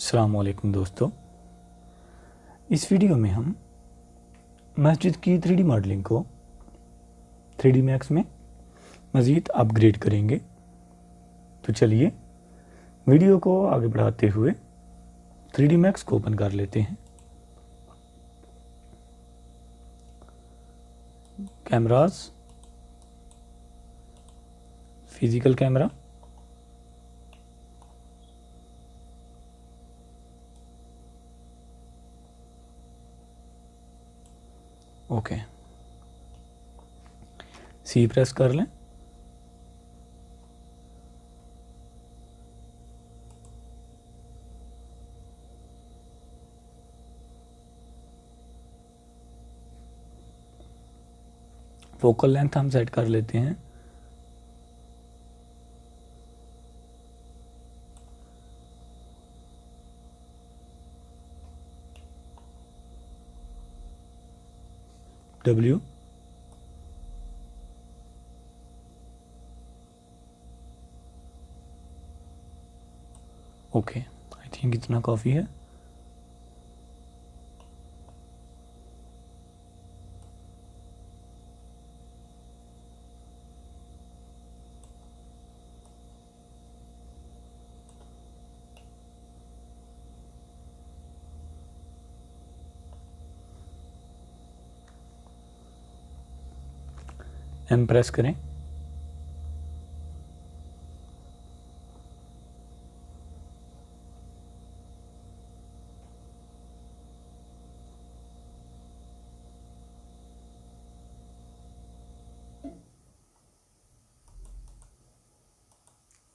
अस्सलाम वालेकुम दोस्तों, इस वीडियो में हम मस्जिद की 3D मॉडलिंग को 3D मैक्स में मज़ीद अपग्रेड करेंगे। तो चलिए वीडियो को आगे बढ़ाते हुए 3D मैक्स को ओपन कर लेते हैं। कैमरास, फिज़िकल कैमरा, ओके, सी प्रेस कर लें। फोकल लेंथ हम सेट कर लेते हैं W। ओके, आई थिंक इतना काफ़ी है। एम प्रेस करें।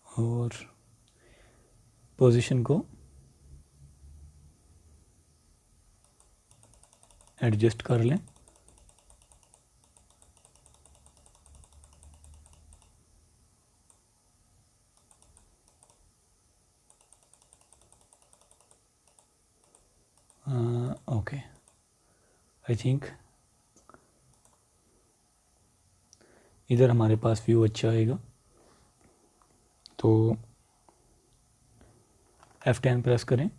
और पोजीशन को एडजस्ट कर लें। ओके, आई थिंक इधर हमारे पास व्यू अच्छा आएगा। तो F10 प्रेस करें।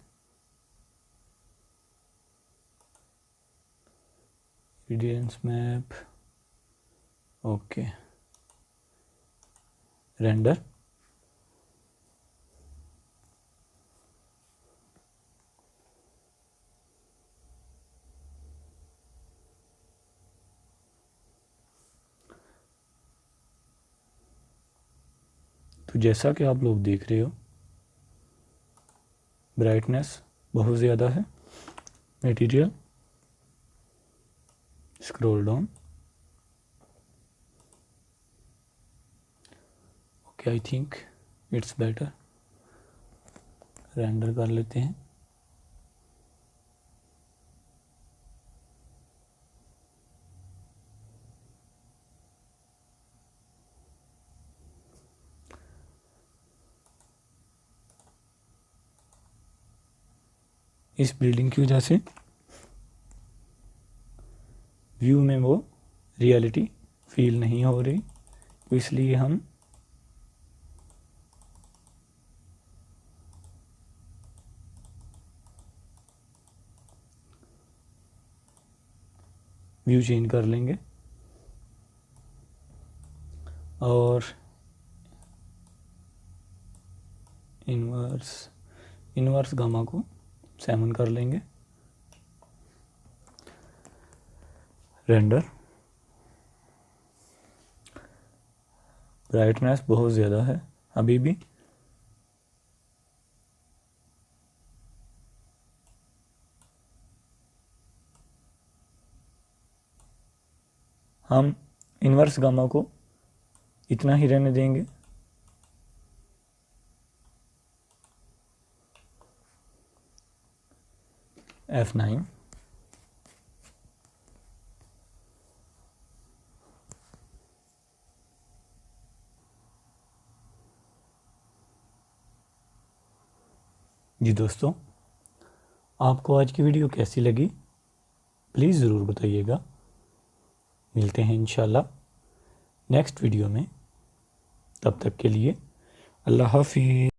रेडियंस मैप, ओके, रेंडर, तो जैसा कि आप लोग देख रहे हो ब्राइटनेस बहुत ज़्यादा है। Material, scroll down, okay, I think it's better. Render कर लेते हैं। इस बिल्डिंग की वजह से व्यू में वो रियलिटी फील नहीं हो रही, तो इसलिए हम व्यू चेंज कर लेंगे और इनवर्स गामा को 7 कर लेंगे। रेंडर, ब्राइटनेस बहुत ज़्यादा है अभी भी। हम इनवर्स गामा को इतना ही रहने देंगे। F9, जी दोस्तों, आपको आज की वीडियो कैसी लगी प्लीज़ ज़रूर बताइएगा। मिलते हैं इंशाल्लाह नेक्स्ट वीडियो में, तब तक के लिए अल्लाह हाफिज़।